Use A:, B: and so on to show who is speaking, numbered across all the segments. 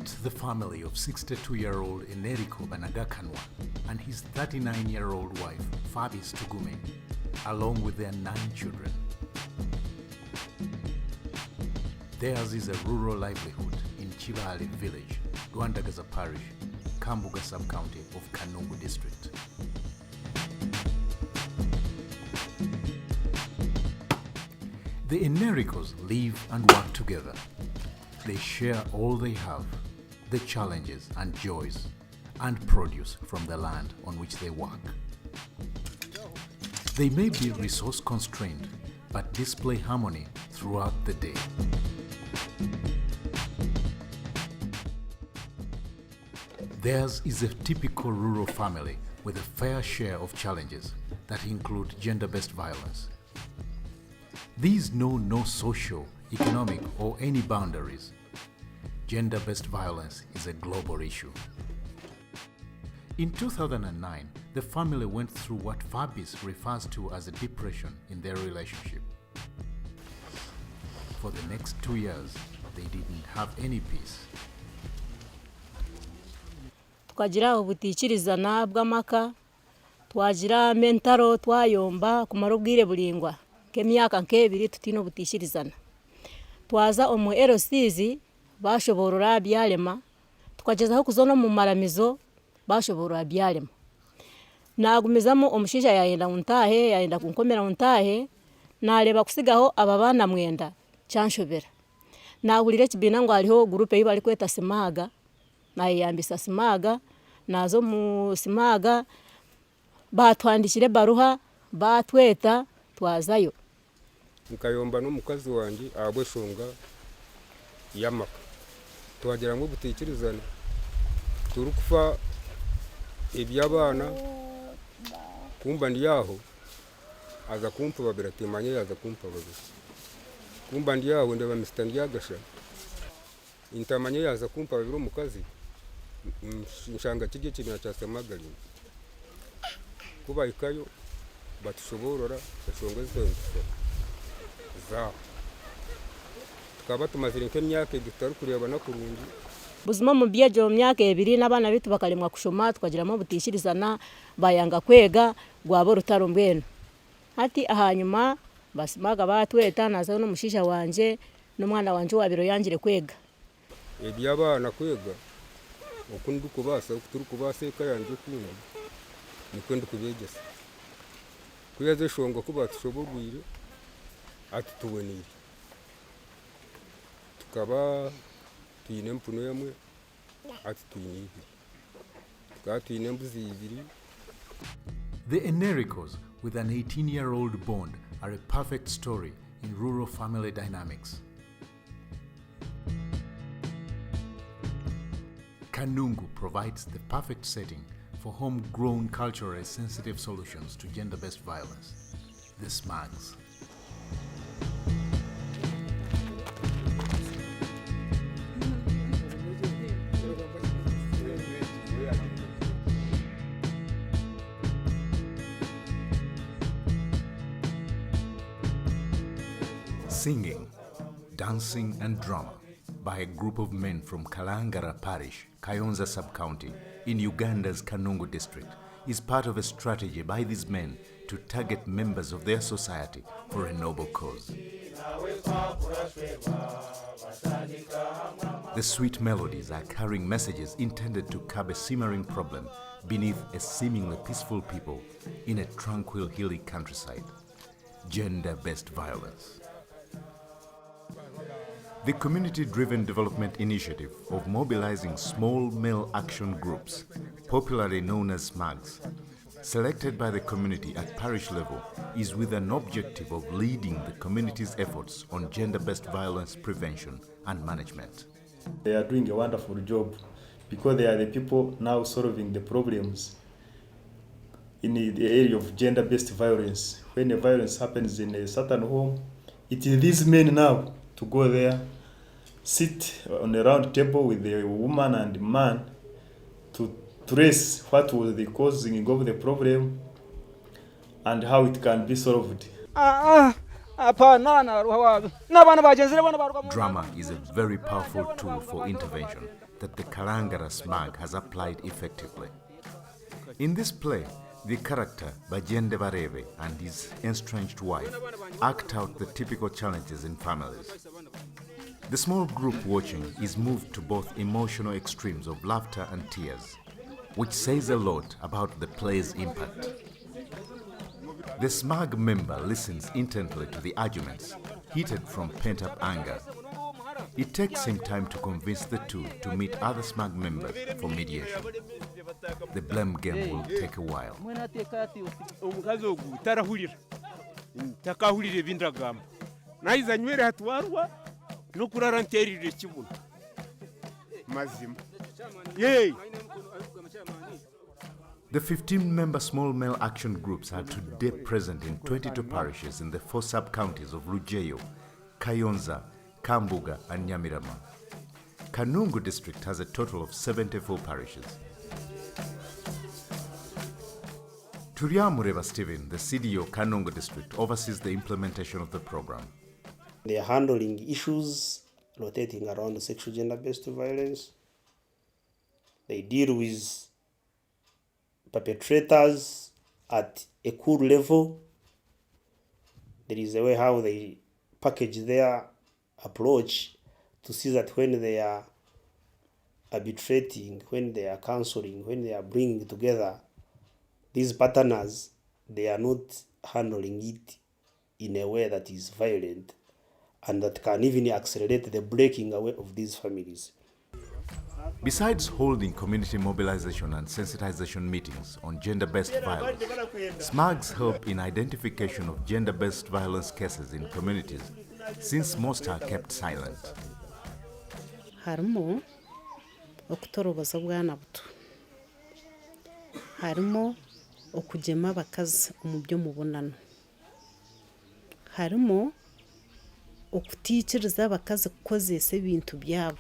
A: Meet the family of 62-year-old Eneriko Banagakanwa and his 39-year-old wife, Fabis Tugume, along with their 9 children. Theirs is a rural livelihood in Chibale village, Rwandagaza parish, Kambuga sub-county of Kanungu district. The Enerikos live and work together. They share all they have, the challenges and joys, and produce from the land on which they work. They may be resource constrained, but display harmony throughout the day. Theirs is a typical rural family with a fair share of challenges that include gender-based violence. These know no social, economic, or any boundaries. Gender-based violence is a global issue. In 2009, the family went through what Fabis refers to as a depression in their relationship. For the next 2 years, they didn't have any peace.
B: Tukagira ubutikirizana bw'amaka, twagira mentaro twayomba kumara ubwire bulingwa k'emyaka nk'ebiri tutino butikirizana. Twaza omu LCs bashoborora byalema, tukagezaho kuzono mu maramizo bashoborora byalema. Nagumizamo omushija yayenda untahe, yayenda kunkomera untahe, nareba kusigaho ababana mwenda cyanshobera. Nahurire kibina ngo hariho groupe y'ibali kweta Simaga, nayambisa Simaga, nazo mu Simaga batwandikire baruha, batweta twazayo.
C: Nkayomba n'umukazi wanjye abweshonga yamaka. Twagira ngo butikirizana. Turukufa ibyabana kumba ndiyaho aza kumpa babira temanye yaza kumpa babira. Kumba ndiyaho ndeba Mr. Ndyagasha. Intamanye yaza kumpa babira umukazi. Nshanga kijye kimya cya Samagari. Kuba ikayo batushoborora bashonga zitondetse. Za. Tukaba tumazire nk'emyaka dutari kureba na kurungi.
B: Buzima mu byejo myaka ebiri n'abana bitu bakalemwa kushoma tukagiramo butishirizana bayanga kwega gwabo rutaro mbweno. Ati ahanyuma Basimaga batweta naza no mushisha wanje n'umwana wanje wabiro yangire kwega.
C: Ebyabana kwega okundu kubasa okuturu kubase kayanje kuno nikwenda kubegesa. Kuyeze shonga kuba tushoborwire ati tuwenire. Tukaba tuyine mpuno yamwe ati tuyine. Tukaba tuyine mbuzi ibiri.
A: The Enerikos, with an 18-year-old bond, are a perfect story in rural family dynamics. Kanungu provides the perfect setting for homegrown culturally sensitive solutions to gender-based violence. The SMAGs. Singing, dancing and drama by a group of men from Kalangara Parish, Kayonza sub-county in Uganda's Kanungu district is part of a strategy by these men to target members of their society for a noble cause. The sweet melodies are carrying messages intended to curb a simmering problem beneath a seemingly peaceful people in a tranquil hilly countryside. Gender-based violence. The community-driven development initiative of mobilizing small male action groups, popularly known as SMAGs, selected by the community at parish level, is with an objective of leading the community's efforts on gender-based violence prevention and management.
D: They are doing a wonderful job because they are the people now solving the problems in the area of gender-based violence. When a violence happens in a certain home, it is these men now to go there, sit on a round table with the woman and man to trace what was the causing of the problem and how it can be solved.
A: Drama is a very powerful tool for intervention that the Kalangara Smag has applied effectively. In this play, the character Bajende Barebe and his estranged wife act out the typical challenges in families. The small group watching is moved to both emotional extremes of laughter and tears, which says a lot about the play's impact. The Smag member listens intently to the arguments, heated from pent-up anger. It takes him time to convince the two to meet other Smag members for mediation. The blame game will take a while. The 15-member small male action groups are today present in 22 parishes in the 4 sub-counties of Rujeyo, Kayonza, Kambuga and Nyamirama. Kanungu district has a total of 74 parishes. Turiamureba Stephen, the CDO Kanungu district, oversees the implementation of the program.
E: They are handling issues rotating around sexual gender-based violence. They deal with perpetrators at a cool level. There is a way how they package their approach to see that when they are arbitrating, when they are counseling, when they are bringing together these partners, they are not handling it in a way that is violent and that can even accelerate the breaking away of these families.
A: Besides holding community mobilization and sensitization meetings on gender-based violence, SMAGs help in identification of gender-based violence cases in communities, since most are kept silent.
F: Harimo okutoroboza bwana buto. Harimo okugema abakazi mu byo mubonano. Harimo okutiikiriza abakazi kukozesa ebintu byabo.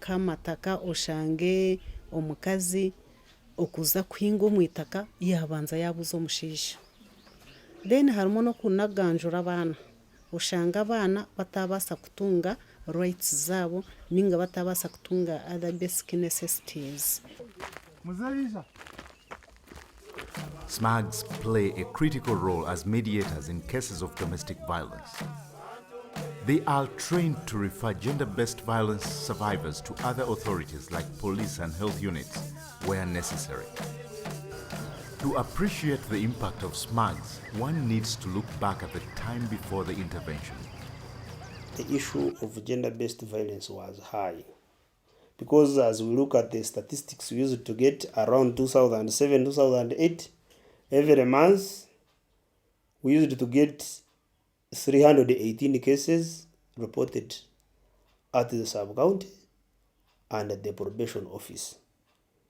F: Kamataka oshange omukazi okuza kuhinga omwitaka yabanza yabuza omushisha. Then harimo no kunaganjura abana. Oshanga abana batabasa kutunga rights zabo ninga batabasa kutunga other basic necessities.
A: SMAGs play a critical role as mediators in cases of domestic violence. They are trained to refer gender-based violence survivors to other authorities like police and health units where necessary. To appreciate the impact of SMAGs, one needs to look back at the time before the intervention.
E: The issue of gender-based violence was high because as we look at the statistics we used to get around 2007-2008, every month we used to get 318 cases reported at the sub-county and at the probation office,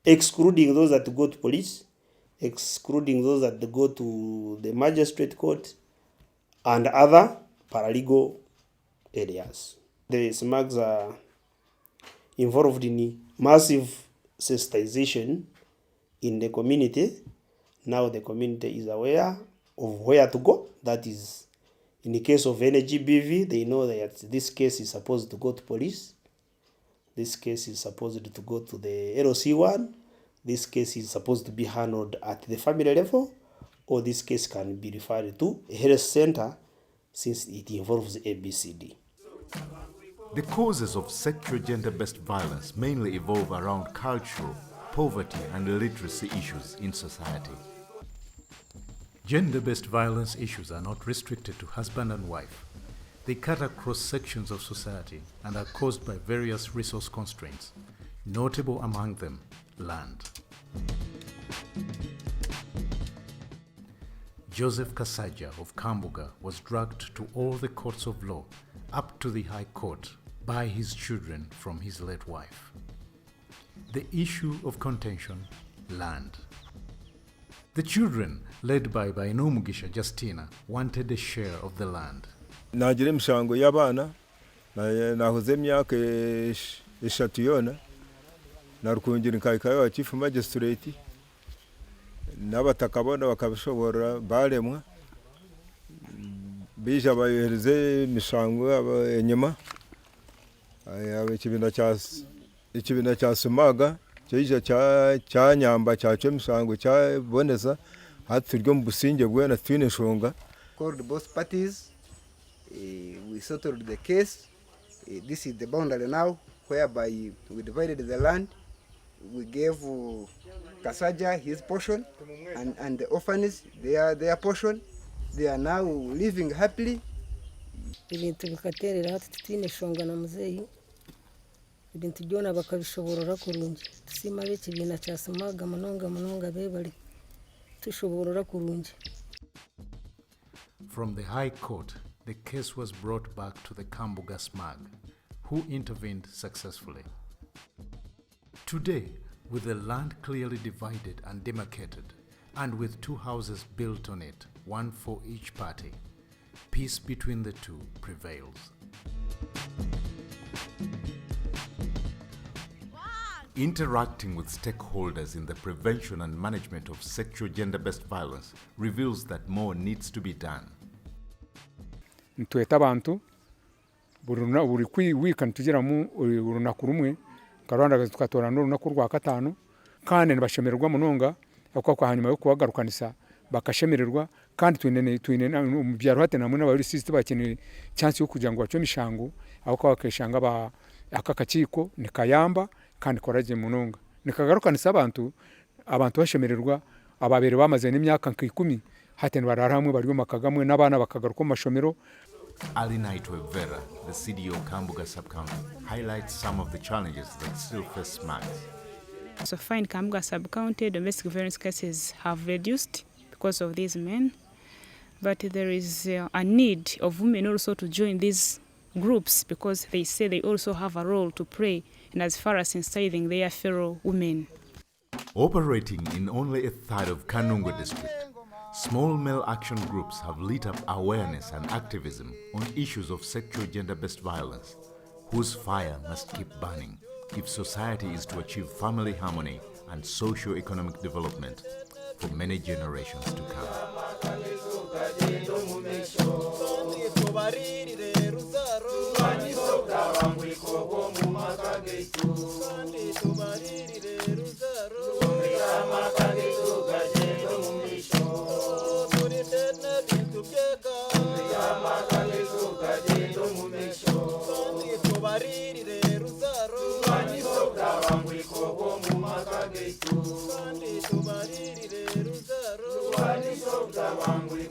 E: excluding those that go to police, excluding those that go to the magistrate court and other paralegal areas. The SMAGs are involved in massive sensitization in the community. Now the community is aware of where to go. That is, in the case of NGBV, they know that this case is supposed to go to police. This case is supposed to go to the LOC1. This case is supposed to be handled at the family level, or this case can be referred to a health center since it involves ABCD.
A: The causes of sexual gender-based violence mainly evolve around cultural, poverty and illiteracy issues in society. Gender-based violence issues are not restricted to husband and wife. They cut across sections of society and are caused by various resource constraints, notable among them, land. Joseph Kasaja of Kambuga was dragged to all the courts of law, up to the High Court, by his children from his late wife. The issue of contention, land. The children, led by Bainomugisha Justina, wanted a share of the land.
C: Nagira emishango y'abana nahoze emyaka 3 yona narukungira nkayikayo wa chief magistrate n'abatakabona bakabishobora baremwa bija bayohereze imishango inyuma ikibina cya Sumaga cyija cya Nyamba cyaco imishango cyaboneza hati ryo mu Businge bwena twine shonga.
G: Called both parties. We settled the case. This is the boundary now, whereby we divided the land. We gave Kasaja his portion, and the orphans their portion. They are now living happily.
H: Ibintu bikaterera hati twine shonga na muzeyi. Ibintu byona bakabishoborora kurungi. Tusima biki bina cya Sumaga munonga bebali. Tushoborora kurungi.
A: From the High Court, the case was brought back to the Kambuga SMAG, who intervened successfully. Today, with the land clearly divided and demarcated, and with 2 houses built on it, one for each party, peace between the two prevails. Interacting with stakeholders in the prevention and management of sexual gender-based violence reveals that more needs to be done.
I: Ntweta abantu buri kwiwika ntugiramo urunaku rumwe karwanda tukatora n'urunaku rwa gatanu kandi nibashemererwa munonga akwa hanyuma yo kubagarukanisa bakashemererwa kandi twine mu byaro hate namwe n'abari sisi bakeneye chance yo kugira ngo baco mishango aho kwa bakeshanga akakakiko nikayamba kandi koraje munonga nikagarukanisa abantu bashemererwa ababere bamaze n'imyaka 10 hate barara hamwe bari makagamwe n'abana bakagaruka mu mashomero.
A: Ali Naitwe Vera, the CDO Kambuga Sub-County, highlights some of the challenges that still face SMAGs.
J: So far in Kambuga Sub-County, domestic violence cases have reduced because of these men, but there is a need of women also to join these groups because they say they also have a role to play and as far as sensitizing their fellow women.
A: Operating in only a third of Kanungo district, small male action groups have lit up awareness and activism on issues of sexual gender-based violence, whose fire must keep burning if society is to achieve family harmony and socio-economic development for many generations to come.
K: Wani